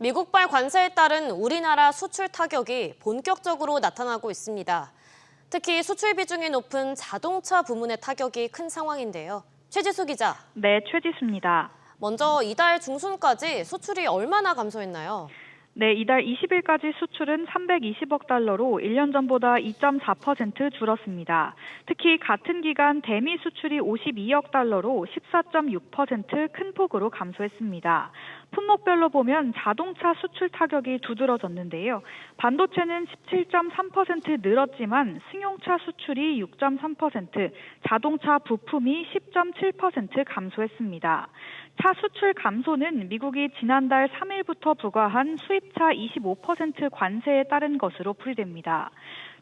미국발 관세에 따른 우리나라 수출 타격이 본격적으로 나타나고 있습니다. 특히 수출 비중이 높은 자동차 부문의 타격이 큰 상황인데요. 최지수 기자. 네, 최지수입니다. 먼저 이달 중순까지 수출이 얼마나 감소했나요? 네, 이달 20일까지 수출은 320억 달러로 1년 전보다 2.4% 줄었습니다. 특히 같은 기간 대미 수출이 52억 달러로 14.6% 큰 폭으로 감소했습니다. 품목별로 보면 자동차 수출 타격이 두드러졌는데요. 반도체는 17.3% 늘었지만 승용차 수출이 6.3%, 자동차 부품이 10.7% 감소했습니다. 차 수출 감소는 미국이 지난달 3일부터 부과한 수입차 25% 관세에 따른 것으로 풀이됩니다.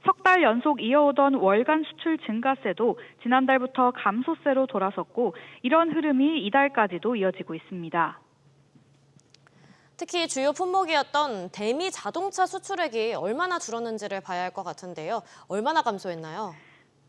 석 달 연속 이어오던 월간 수출 증가세도 지난달부터 감소세로 돌아섰고 이런 흐름이 이달까지도 이어지고 있습니다. 특히 주요 품목이었던 대미 자동차 수출액이 얼마나 줄었는지를 봐야 할 것 같은데요. 얼마나 감소했나요?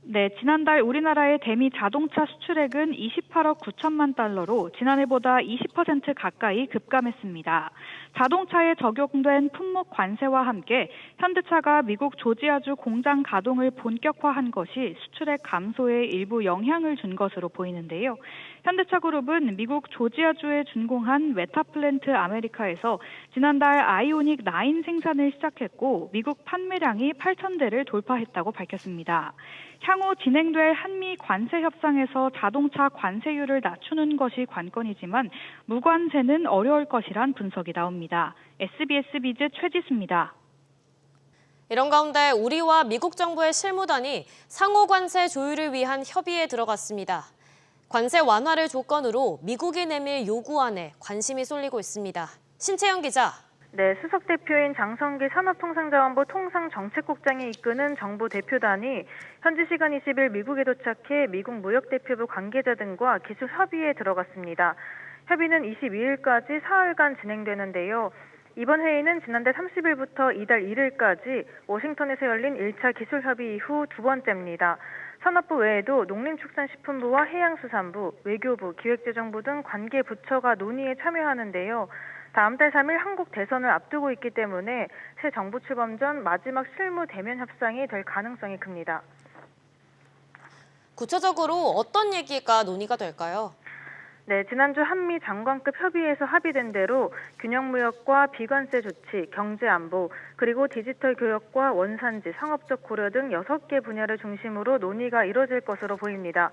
네, 지난달 우리나라의 대미 자동차 수출액은 28억 9천만 달러로 지난해보다 20% 가까이 급감했습니다. 자동차에 적용된 품목 관세와 함께 현대차가 미국 조지아주 공장 가동을 본격화한 것이 수출액 감소에 일부 영향을 준 것으로 보이는데요. 현대차 그룹은 미국 조지아주에 준공한 웨타플랜트 아메리카에서 지난달 아이오닉 9 생산을 시작했고 미국 판매량이 8,000대를 돌파했다고 밝혔습니다. 향후 진행될 한미 관세 협상에서 자동차 관세율을 낮추는 것이 관건이지만 무관세는 어려울 것이란 분석이 나옵니다. SBS 비즈 최지수입니다. 이런 가운데 우리와 미국 정부의 실무단이 상호 관세 조율을 위한 협의에 들어갔습니다. 관세 완화를 조건으로 미국이 내밀 요구안에 관심이 쏠리고 있습니다. 신채영 기자. 네, 수석 대표인 장성기 산업통상자원부 통상정책국장이 이끄는 정부 대표단이 현지 시간 20일 미국에 도착해 미국 무역대표부 관계자 등과 기술 협의에 들어갔습니다. 협의는 22일까지 사흘간 진행되는데요. 이번 회의는 지난달 30일부터 이달 1일까지 워싱턴에서 열린 1차 기술협의 이후 두 번째입니다. 산업부 외에도 농림축산식품부와 해양수산부, 외교부, 기획재정부 등 관계 부처가 논의에 참여하는데요. 다음 달 3일 한국 대선을 앞두고 있기 때문에 새 정부 출범 전 마지막 실무 대면 협상이 될 가능성이 큽니다. 구체적으로 어떤 얘기가 논의가 될까요? 네, 지난주 한미 장관급 협의에서 합의된 대로 균형무역과 비관세 조치, 경제안보, 그리고 디지털 교역과 원산지, 상업적 고려 등 6개 분야를 중심으로 논의가 이뤄질 것으로 보입니다.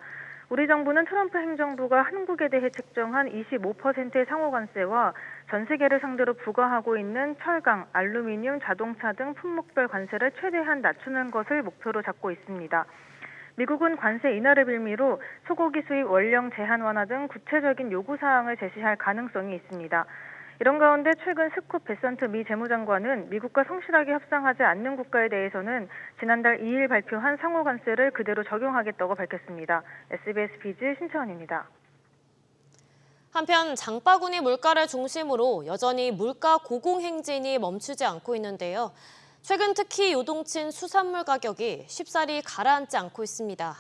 우리 정부는 트럼프 행정부가 한국에 대해 책정한 25%의 상호관세와 전 세계를 상대로 부과하고 있는 철강, 알루미늄, 자동차 등 품목별 관세를 최대한 낮추는 것을 목표로 잡고 있습니다. 미국은 관세 인하를 빌미로 소고기 수입 원령 제한 완화 등 구체적인 요구사항을 제시할 가능성이 있습니다. 이런 가운데 최근 스콧 베선트 미 재무장관은 미국과 성실하게 협상하지 않는 국가에 대해서는 지난달 2일 발표한 상호관세를 그대로 적용하겠다고 밝혔습니다. SBS 비즈 신채원입니다. 한편 장바구니 물가를 중심으로 여전히 물가 고공행진이 멈추지 않고 있는데요. 최근 특히 요동친 수산물 가격이 쉽사리 가라앉지 않고 있습니다.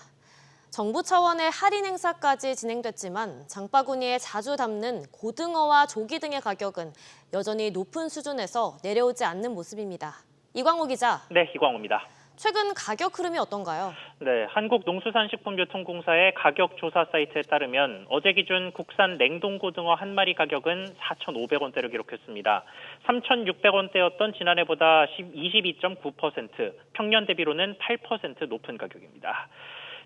정부 차원의 할인 행사까지 진행됐지만 장바구니에 자주 담는 고등어와 조기 등의 가격은 여전히 높은 수준에서 내려오지 않는 모습입니다. 이광호 기자. 네, 이광호입니다. 최근 가격 흐름이 어떤가요? 네, 한국농수산식품유통공사의 가격 조사 사이트에 따르면 어제 기준 국산 냉동고등어 한 마리 가격은 4,500원대를 기록했습니다. 3,600원대였던 지난해보다 22.9%, 평년 대비로는 8% 높은 가격입니다.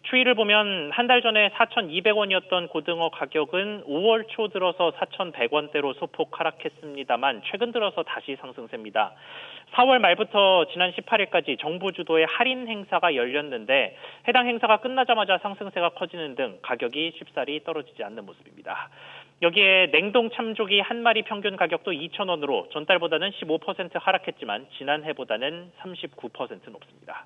추이를 보면 한 달 전에 4,200원이었던 고등어 가격은 5월 초 들어서 4,100원대로 소폭 하락했습니다만 최근 들어서 다시 상승세입니다. 4월 말부터 지난 18일까지 정부 주도의 할인 행사가 열렸는데 해당 행사가 끝나자마자 상승세가 커지는 등 가격이 쉽사리 떨어지지 않는 모습입니다. 여기에 냉동 참조기 한 마리 평균 가격도 2,000원으로 전달보다는 15% 하락했지만 지난해보다는 39% 높습니다.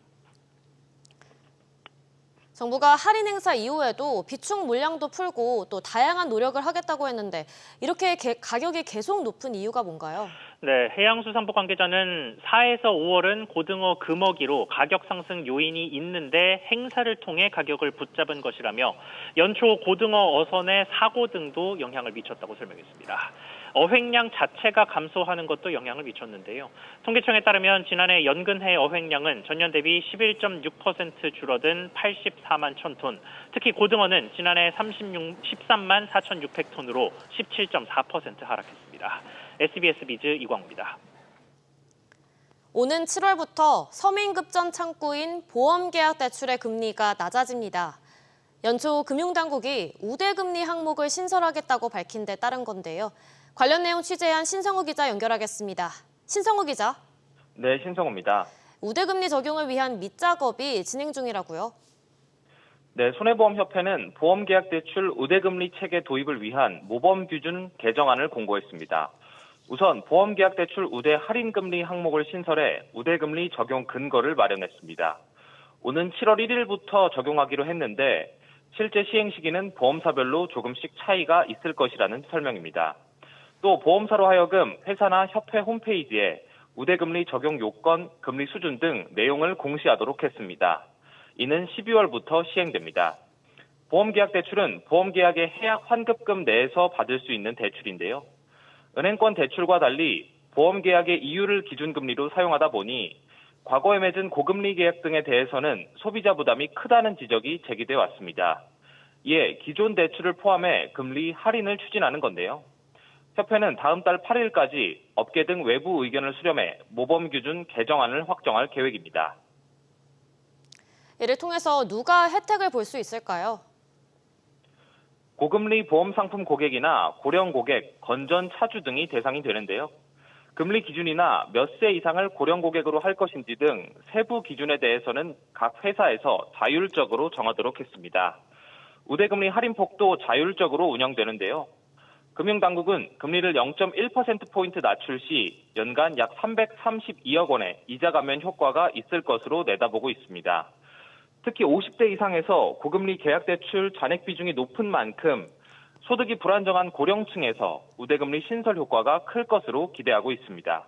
정부가 할인 행사 이후에도 비축 물량도 풀고 또 다양한 노력을 하겠다고 했는데 이렇게 가격이 계속 높은 이유가 뭔가요? 네, 해양수산부 관계자는 4에서 5월은 고등어 금어기로 가격 상승 요인이 있는데 행사를 통해 가격을 붙잡은 것이라며 연초 고등어 어선의 사고 등도 영향을 미쳤다고 설명했습니다. 어획량 자체가 감소하는 것도 영향을 미쳤는데요. 통계청에 따르면 지난해 연근해 어획량은 전년 대비 11.6% 줄어든 84만 1,000톤, 특히 고등어는 지난해 13만 4,600톤으로 17.4% 하락했습니다. SBS 비즈 이광우입니다. 오는 7월부터 서민급전 창구인 보험계약 대출의 금리가 낮아집니다. 연초 금융당국이 우대금리 항목을 신설하겠다고 밝힌 데 따른 건데요. 관련 내용 취재한 신성우 기자 연결하겠습니다. 신성우 기자. 네, 신성우입니다. 우대금리 적용을 위한 밑작업이 진행 중이라고요? 네, 손해보험협회는 보험계약대출 우대금리 체계 도입을 위한 모범규준 개정안을 공고했습니다. 우선 보험계약대출 우대 할인금리 항목을 신설해 우대금리 적용 근거를 마련했습니다. 오는 7월 1일부터 적용하기로 했는데 실제 시행 시기는 보험사별로 조금씩 차이가 있을 것이라는 설명입니다. 또 보험사로 하여금 회사나 협회 홈페이지에 우대금리 적용 요건, 금리 수준 등 내용을 공시하도록 했습니다. 이는 12월부터 시행됩니다. 보험계약대출은 보험계약의 해약 환급금 내에서 받을 수 있는 대출인데요. 은행권 대출과 달리 보험계약의 이율을 기준금리로 사용하다 보니 과거에 맺은 고금리 계약 등에 대해서는 소비자 부담이 크다는 지적이 제기돼 왔습니다. 이에 기존 대출을 포함해 금리 할인을 추진하는 건데요. 협회는 다음 달 8일까지 업계 등 외부 의견을 수렴해 모범규준 개정안을 확정할 계획입니다. 이를 통해서 누가 혜택을 볼 수 있을까요? 고금리 보험상품 고객이나 고령 고객, 건전 차주 등이 대상이 되는데요. 금리 기준이나 몇 세 이상을 고령 고객으로 할 것인지 등 세부 기준에 대해서는 각 회사에서 자율적으로 정하도록 했습니다. 우대금리 할인폭도 자율적으로 운영되는데요. 금융당국은 금리를 0.1%포인트 낮출 시 연간 약 332억 원의 이자 감면 효과가 있을 것으로 내다보고 있습니다. 특히 50대 이상에서 고금리 계약대출 잔액 비중이 높은 만큼 소득이 불안정한 고령층에서 우대금리 신설 효과가 클 것으로 기대하고 있습니다.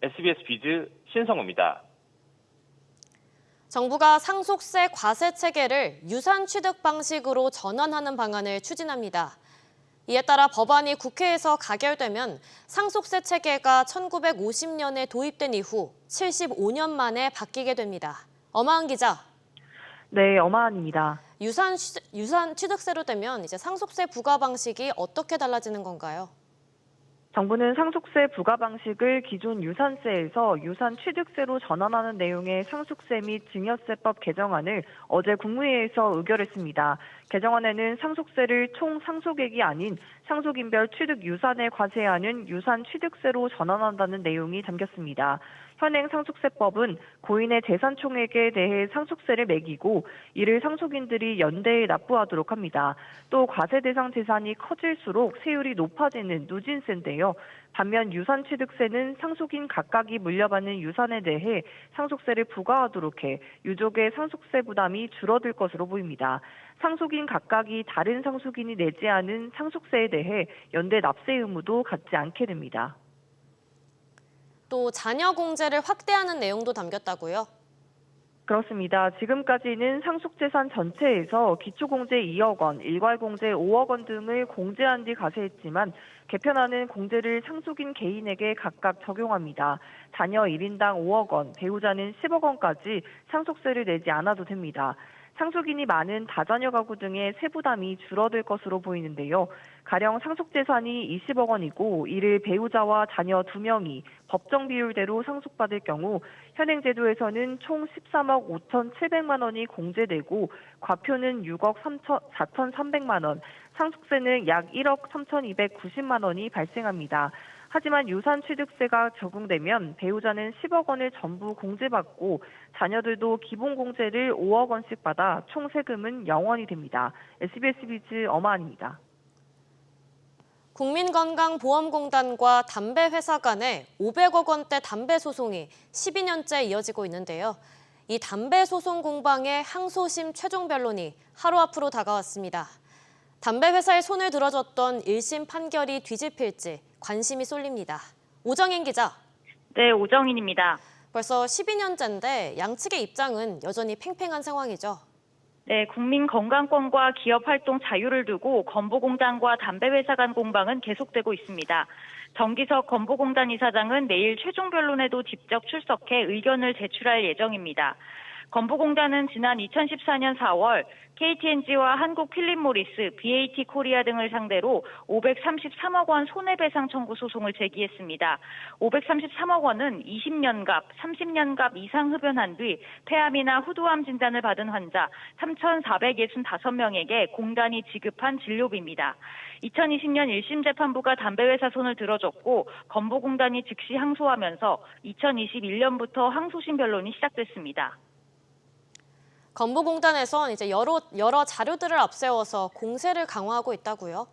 SBS 비즈 신성우입니다. 정부가 상속세 과세 체계를 유산 취득 방식으로 전환하는 방안을 추진합니다. 이에 따라 법안이 국회에서 가결되면 상속세 체계가 1950년에 도입된 이후 75년 만에 바뀌게 됩니다. 엄하은 기자. 네, 엄하은입니다. 유산 취득세로 되면 이제 상속세 부과 방식이 어떻게 달라지는 건가요? 정부는 상속세 부과 방식을 기존 유산세에서 유산 취득세로 전환하는 내용의 상속세 및 증여세법 개정안을 어제 국무회의에서 의결했습니다. 개정안에는 상속세를 총 상속액이 아닌 상속인별 취득 유산에 과세하는 유산 취득세로 전환한다는 내용이 담겼습니다. 현행 상속세법은 고인의 재산 총액에 대해 상속세를 매기고 이를 상속인들이 연대에 납부하도록 합니다. 또 과세 대상 재산이 커질수록 세율이 높아지는 누진세인데요. 반면 유산취득세는 상속인 각각이 물려받는 유산에 대해 상속세를 부과하도록 해 유족의 상속세 부담이 줄어들 것으로 보입니다. 상속인 각각이 다른 상속인이 내지 않은 상속세에 대해 연대 납세 의무도 갖지 않게 됩니다. 또 자녀 공제를 확대하는 내용도 담겼다고요? 그렇습니다. 지금까지는 상속재산 전체에서 기초공제 2억 원, 일괄공제 5억 원 등을 공제한 뒤 과세했지만 개편안은 공제를 상속인 개인에게 각각 적용합니다. 자녀 1인당 5억 원, 배우자는 10억 원까지 상속세를 내지 않아도 됩니다. 상속인이 많은 다자녀 가구 등의 세부담이 줄어들 것으로 보이는데요. 가령 상속재산이 20억 원이고 이를 배우자와 자녀 2명이 법정 비율대로 상속받을 경우 현행 제도에서는 총 13억 5,700만 원이 공제되고 과표는 6억 4,300만 원, 상속세는 약 1억 3,290만 원이 발생합니다. 하지만 유산취득세가 적용되면 배우자는 10억 원을 전부 공제받고 자녀들도 기본공제를 5억 원씩 받아 총 세금은 0원이 됩니다. SBS 비즈 엄하은입니다. 국민건강보험공단과 담배회사 간에 500억 원대 담배 소송이 12년째 이어지고 있는데요. 이 담배 소송 공방의 항소심 최종 변론이 하루 앞으로 다가왔습니다. 담배 회사의 손을 들어줬던 1심 판결이 뒤집힐지 관심이 쏠립니다. 오정인 기자. 네, 오정인입니다. 벌써 12년째인데 양측의 입장은 여전히 팽팽한 상황이죠. 네, 국민 건강권과 기업 활동 자유를 두고 건보공단과 담배 회사 간 공방은 계속되고 있습니다. 정기석 건보공단 이사장은 내일 최종 변론에도 직접 출석해 의견을 제출할 예정입니다. 건보공단은 지난 2014년 4월 KT&G와 한국 필립 모리스, BAT 코리아 등을 상대로 533억 원 손해배상 청구 소송을 제기했습니다. 533억 원은 20년갑, 30년갑 이상 흡연한 뒤 폐암이나 후두암 진단을 받은 환자 3,465명에게 공단이 지급한 진료비입니다. 2020년 1심 재판부가 담배회사 손을 들어줬고 건보공단이 즉시 항소하면서 2021년부터 항소심 변론이 시작됐습니다. 건보공단에선 이제 여러 자료들을 앞세워서 공세를 강화하고 있다고요?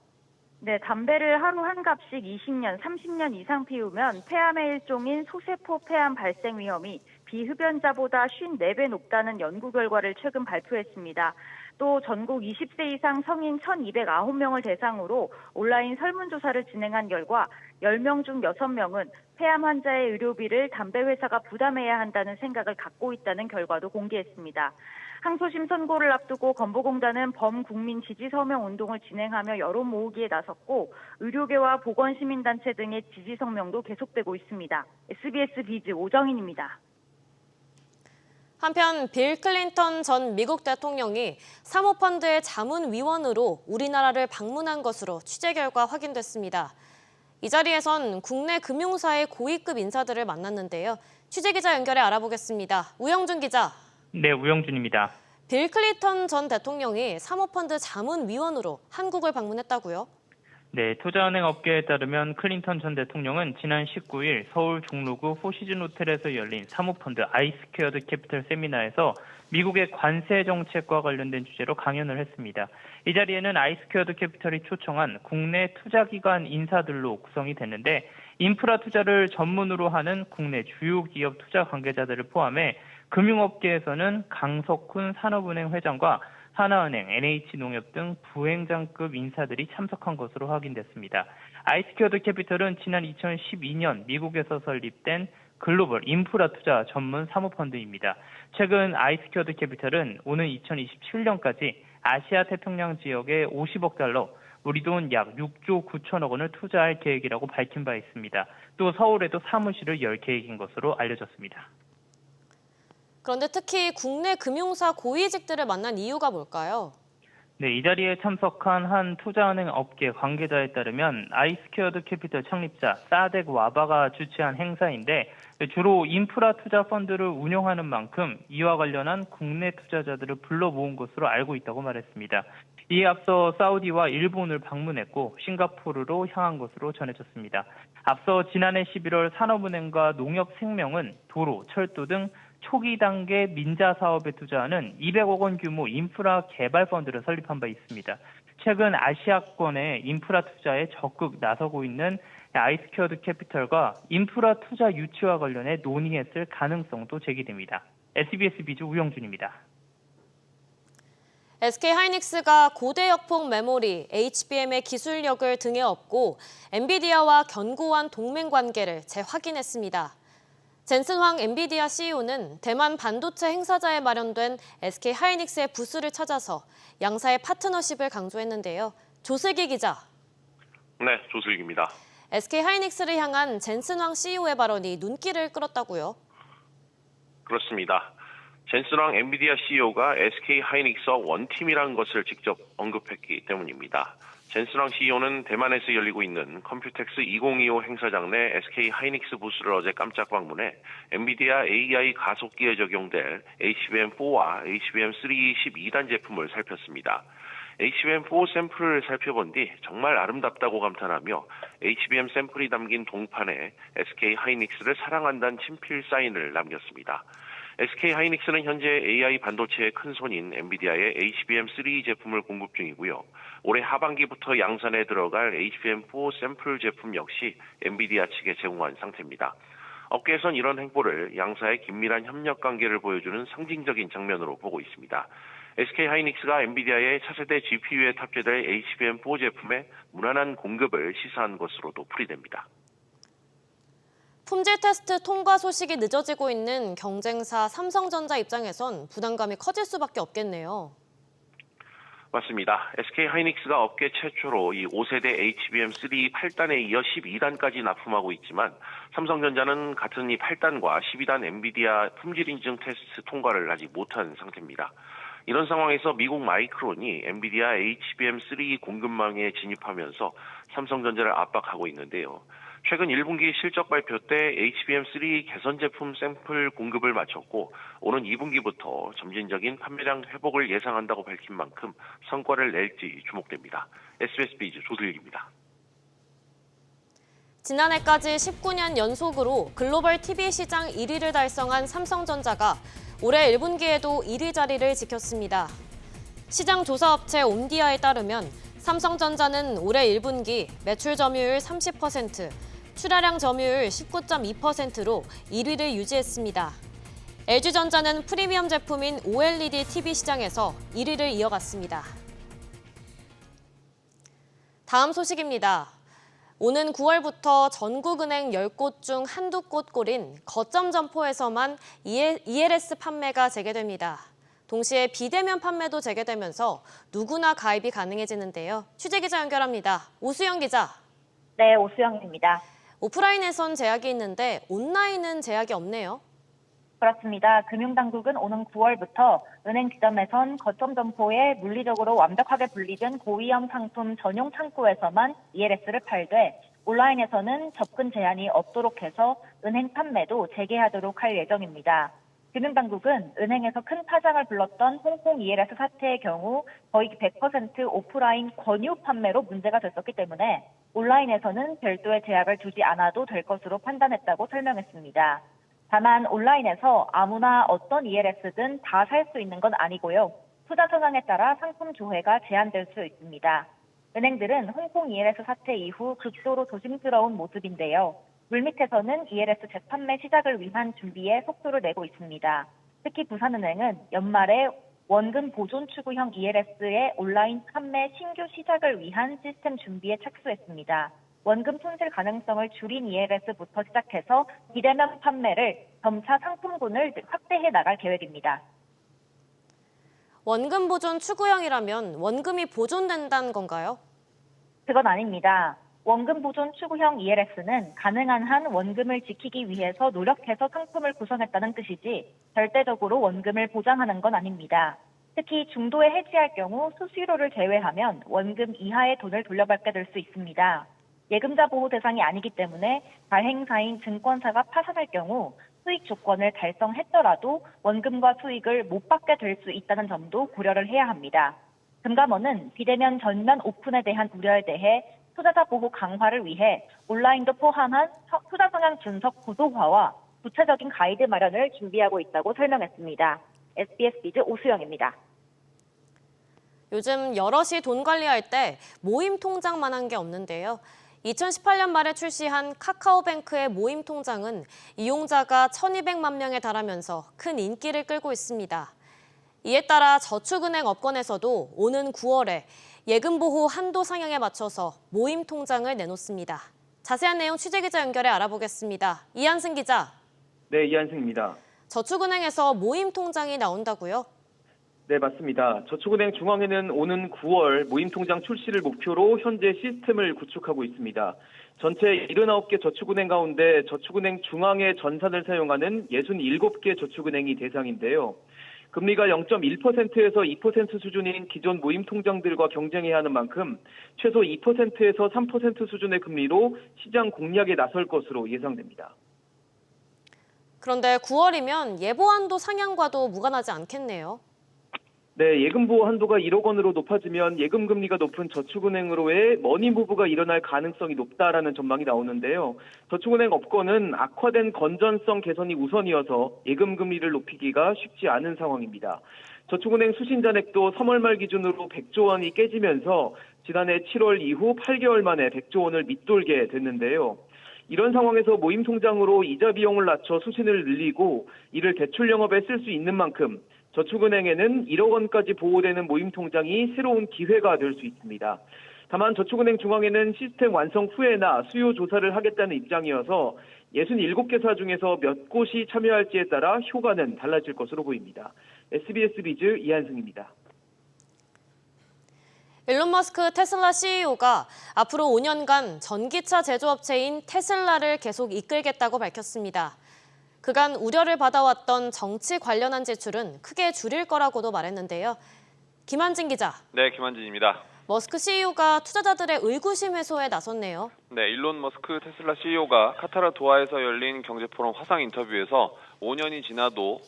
네, 담배를 하루 한 갑씩 20년, 30년 이상 피우면 폐암의 일종인 소세포 폐암 발생 위험이 비흡연자보다 54배 높다는 연구 결과를 최근 발표했습니다. 또 전국 20세 이상 성인 1,209명을 대상으로 온라인 설문조사를 진행한 결과 10명 중 6명은 폐암 환자의 의료비를 담배 회사가 부담해야 한다는 생각을 갖고 있다는 결과도 공개했습니다. 항소심 선고를 앞두고 건보공단은 범국민 지지 서명 운동을 진행하며 여론 모으기에 나섰고 의료계와 보건시민단체 등의 지지 성명도 계속되고 있습니다. SBS 비즈 오정인입니다. 한편 빌 클린턴 전 미국 대통령이 사모펀드의 자문위원으로 우리나라를 방문한 것으로 취재 결과 확인됐습니다. 이 자리에선 국내 금융사의 고위급 인사들을 만났는데요. 취재기자 연결해 알아보겠습니다. 우영준 기자. 네, 우영준입니다. 빌 클린턴 전 대통령이 사모펀드 자문위원으로 한국을 방문했다고요? 네, 투자은행 업계에 따르면 클린턴 전 대통령은 지난 19일 서울 종로구 포시즌 호텔에서 열린 사모펀드 아이스퀘어드 캐피털 세미나에서 미국의 관세 정책과 관련된 주제로 강연을 했습니다. 이 자리에는 아이스퀘어드 캐피털이 초청한 국내 투자기관 인사들로 구성이 됐는데 인프라 투자를 전문으로 하는 국내 주요 기업 투자 관계자들을 포함해 금융업계에서는 강석훈 산업은행 회장과 하나은행, NH농협 등 부행장급 인사들이 참석한 것으로 확인됐습니다. 아이스퀘어드 캐피털은 지난 2012년 미국에서 설립된 글로벌 인프라 투자 전문 사모펀드입니다. 최근 아이스퀘어드 캐피털은 오는 2027년까지 아시아 태평양 지역에 50억 달러, 우리 돈 약 6조 9천억 원을 투자할 계획이라고 밝힌 바 있습니다. 또 서울에도 사무실을 열 계획인 것으로 알려졌습니다. 그런데 특히 국내 금융사 고위직들을 만난 이유가 뭘까요? 네, 이 자리에 참석한 한 투자은행 업계 관계자에 따르면 아이스퀘어드 캐피털 창립자 사덱 와바가 주최한 행사인데 주로 인프라 투자 펀드를 운영하는 만큼 이와 관련한 국내 투자자들을 불러 모은 것으로 알고 있다고 말했습니다. 이에 앞서 사우디와 일본을 방문했고 싱가포르로 향한 것으로 전해졌습니다. 앞서 지난해 11월 산업은행과 농협생명은 도로, 철도 등 초기 단계 민자 사업에 투자하는 200억 원 규모 인프라 개발 펀드를 설립한 바 있습니다. 최근 아시아권의 인프라 투자에 적극 나서고 있는 아이스퀘어드 캐피털과 인프라 투자 유치와 관련해 논의했을 가능성도 제기됩니다. SBS 비즈 우영준입니다. SK하이닉스가 고대 역폭 메모리 HBM의 기술력을 등에 업고 엔비디아와 견고한 동맹 관계를 재확인했습니다. 젠슨 황 엔비디아 CEO는 대만 반도체 행사장에 마련된 SK하이닉스의 부스를 찾아서 양사의 파트너십을 강조했는데요. 조슬기 기자. 네, 조슬기입니다. SK하이닉스를 향한 젠슨 황 CEO의 발언이 눈길을 끌었다고요? 그렇습니다. 젠슨 황 엔비디아 CEO가 SK하이닉스와 원팀이라는 것을 직접 언급했기 때문입니다. 젠슨 황 CEO는 대만에서 열리고 있는 컴퓨텍스 2025 행사장 내 SK하이닉스 부스를 어제 깜짝 방문해 엔비디아 AI 가속기에 적용될 HBM4와 HBM3 12단 제품을 살폈습니다. HBM4 샘플을 살펴본 뒤 정말 아름답다고 감탄하며 HBM 샘플이 담긴 동판에 SK하이닉스를 사랑한다는 친필 사인을 남겼습니다. SK하이닉스는 현재 AI 반도체의 큰 손인 엔비디아의 HBM3 제품을 공급 중이고요. 올해 하반기부터 양산에 들어갈 HBM4 샘플 제품 역시 엔비디아 측에 제공한 상태입니다. 업계에선 이런 행보를 양사의 긴밀한 협력 관계를 보여주는 상징적인 장면으로 보고 있습니다. SK하이닉스가 엔비디아의 차세대 GPU에 탑재될 HBM4 제품의 무난한 공급을 시사한 것으로도 풀이됩니다. 품질 테스트 통과 소식이 늦어지고 있는 경쟁사 삼성전자 입장에선 부담감이 커질 수밖에 없겠네요. 맞습니다. SK하이닉스가 업계 최초로 이 5세대 HBM3 8단에 이어 12단까지 납품하고 있지만 삼성전자는 같은 이 8단과 12단 엔비디아 품질 인증 테스트 통과를 아직 못한 상태입니다. 이런 상황에서 미국 마이크론이 엔비디아 HBM3 공급망에 진입하면서 삼성전자를 압박하고 있는데요. 최근 1분기 실적 발표 때 HBM3 개선 제품 샘플 공급을 마쳤고 오는 2분기부터 점진적인 판매량 회복을 예상한다고 밝힌 만큼 성과를 낼지 주목됩니다. SBS 비즈 조슬기입니다. 지난해까지 19년 연속으로 글로벌 TV 시장 1위를 달성한 삼성전자가 올해 1분기에도 1위 자리를 지켰습니다. 시장 조사업체 옴디아에 따르면 삼성전자는 올해 1분기 매출 점유율 30%, 출하량 점유율 19.2%로 1위를 유지했습니다. LG전자는 프리미엄 제품인 OLED TV 시장에서 1위를 이어갔습니다. 다음 소식입니다. 오는 9월부터 전국은행 10곳 중 한두 곳 꼴인 거점 점포에서만 ELS 판매가 재개됩니다. 동시에 비대면 판매도 재개되면서 누구나 가입이 가능해지는데요. 취재기자 연결합니다. 오수영 기자. 네, 오수영입니다. 오프라인에선 제약이 있는데 온라인은 제약이 없네요. 그렇습니다. 금융당국은 오는 9월부터 은행 지점에선 거점 점포에 물리적으로 완벽하게 분리된 고위험 상품 전용 창구에서만 ELS를 팔되 온라인에서는 접근 제한이 없도록 해서 은행 판매도 재개하도록 할 예정입니다. 금융당국은 은행에서 큰 파장을 불렀던 홍콩 ELS 사태의 경우 거의 100% 오프라인 권유 판매로 문제가 됐었기 때문에 온라인에서는 별도의 제약을 두지 않아도 될 것으로 판단했다고 설명했습니다. 다만 온라인에서 아무나 어떤 ELS든 다 살 수 있는 건 아니고요. 투자 성향에 따라 상품 조회가 제한될 수 있습니다. 은행들은 홍콩 ELS 사태 이후 극도로 조심스러운 모습인데요. 물밑에서는 ELS 재판매 시작을 위한 준비에 속도를 내고 있습니다. 특히 부산은행은 연말에 원금 보존 추구형 ELS의 온라인 판매 신규 시작을 위한 시스템 준비에 착수했습니다. 원금 손실 가능성을 줄인 ELS부터 시작해서 비대면 판매를 점차 상품군을 확대해 나갈 계획입니다. 원금 보존 추구형이라면 원금이 보존된다는 건가요? 그건 아닙니다. 원금 보존 추구형 ELS는 가능한 한 원금을 지키기 위해서 노력해서 상품을 구성했다는 뜻이지 절대적으로 원금을 보장하는 건 아닙니다. 특히 중도에 해지할 경우 수수료를 제외하면 원금 이하의 돈을 돌려받게 될 수 있습니다. 예금자 보호 대상이 아니기 때문에 발행사인 증권사가 파산할 경우 수익 조건을 달성했더라도 원금과 수익을 못 받게 될 수 있다는 점도 고려를 해야 합니다. 금감원은 비대면 전면 오픈에 대한 우려에 대해 투자자 보호 강화를 위해 온라인도 포함한 투자 성향 분석 구조화와 구체적인 가이드 마련을 준비하고 있다고 설명했습니다. SBS 비즈 오수영입니다. 요즘 여럿이 돈 관리할 때 모임 통장만 한 게 없는데요. 2018년 말에 출시한 카카오뱅크의 모임 통장은 이용자가 1,200만 명에 달하면서 큰 인기를 끌고 있습니다. 이에 따라 저축은행 업권에서도 오는 9월에 예금 보호 한도 상향에 맞춰서 모임 통장을 내놓습니다. 자세한 내용 취재기자 연결해 알아보겠습니다. 이한승 기자. 네, 이한승입니다. 저축은행에서 모임 통장이 나온다고요? 네, 맞습니다. 저축은행 중앙회는 오는 9월 모임통장 출시를 목표로 현재 시스템을 구축하고 있습니다. 전체 79개 저축은행 가운데 저축은행 중앙회 전산을 사용하는 67개 저축은행이 대상인데요. 금리가 0.1%에서 2% 수준인 기존 모임통장들과 경쟁해야 하는 만큼 최소 2%에서 3% 수준의 금리로 시장 공략에 나설 것으로 예상됩니다. 그런데 9월이면 예보 한도 상향과도 무관하지 않겠네요. 네, 예금보호 한도가 1억 원으로 높아지면 예금 금리가 높은 저축은행으로의 머니무브가 일어날 가능성이 높다라는 전망이 나오는데요. 저축은행 업권은 악화된 건전성 개선이 우선이어서 예금 금리를 높이기가 쉽지 않은 상황입니다. 저축은행 수신잔액도 3월 말 기준으로 100조 원이 깨지면서 지난해 7월 이후 8개월 만에 100조 원을 밑돌게 됐는데요. 이런 상황에서 모임 통장으로 이자 비용을 낮춰 수신을 늘리고 이를 대출 영업에 쓸 수 있는 만큼 저축은행에는 1억 원까지 보호되는 모임 통장이 새로운 기회가 될 수 있습니다. 다만 저축은행 중앙회는 시스템 완성 후에나 수요 조사를 하겠다는 입장이어서 67개사 중에서 몇 곳이 참여할지에 따라 효과는 달라질 것으로 보입니다. SBS 비즈 이한승입니다. 일론 머스크 테슬라 CEO가 앞으로 5년간 전기차 제조업체인 테슬라를 계속 이끌겠다고 밝혔습니다. 그간 우려를 받아왔던 정치 관련한 지출은 크게 줄일 거라고도 말했는데요. 김한진 기자. 네, 김한진입니다. 머스크 CEO가 투자자들의 의구심 해소에 나섰네요. 네, 일론 머스크 테슬라 CEO가 카타르 도하에서 열린 경제포럼 화상 인터뷰에서 5년이 지나도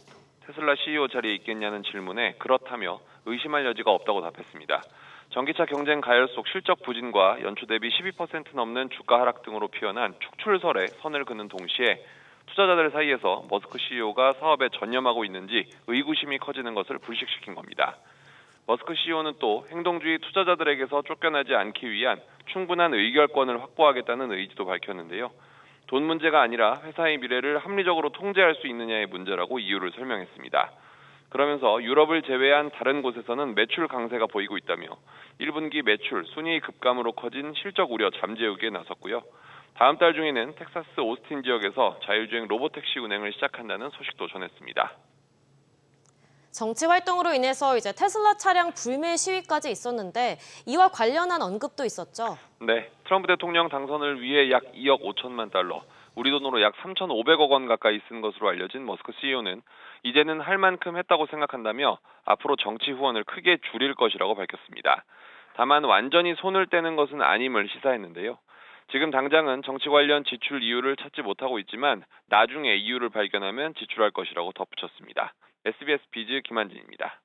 테슬라 CEO 자리에 있겠냐는 질문에 그렇다며 의심할 여지가 없다고 답했습니다. 전기차 경쟁 가열 속 실적 부진과 연초 대비 12% 넘는 주가 하락 등으로 피어난 축출설에 선을 그는 동시에 투자자들 사이에서 머스크 CEO가 사업에 전념하고 있는지 의구심이 커지는 것을 불식시킨 겁니다. 머스크 CEO는 또 행동주의 투자자들에게서 쫓겨나지 않기 위한 충분한 의결권을 확보하겠다는 의지도 밝혔는데요. 돈 문제가 아니라 회사의 미래를 합리적으로 통제할 수 있느냐의 문제라고 이유를 설명했습니다. 그러면서 유럽을 제외한 다른 곳에서는 매출 강세가 보이고 있다며 1분기 매출 순이익 급감으로 커진 실적 우려 잠재우기에 나섰고요. 다음 달 중에는 텍사스 오스틴 지역에서 자율주행 로보택시 운행을 시작한다는 소식도 전했습니다. 정치 활동으로 인해서 이제 테슬라 차량 불매 시위까지 있었는데 이와 관련한 언급도 있었죠. 네, 트럼프 대통령 당선을 위해 약 2억 5천만 달러, 우리 돈으로 약 3,500억 원 가까이 쓴 것으로 알려진 머스크 CEO는 이제는 할 만큼 했다고 생각한다며 앞으로 정치 후원을 크게 줄일 것이라고 밝혔습니다. 다만 완전히 손을 떼는 것은 아님을 시사했는데요. 지금 당장은 정치 관련 지출 이유를 찾지 못하고 있지만 나중에 이유를 발견하면 지출할 것이라고 덧붙였습니다. SBS 비즈 김한진입니다.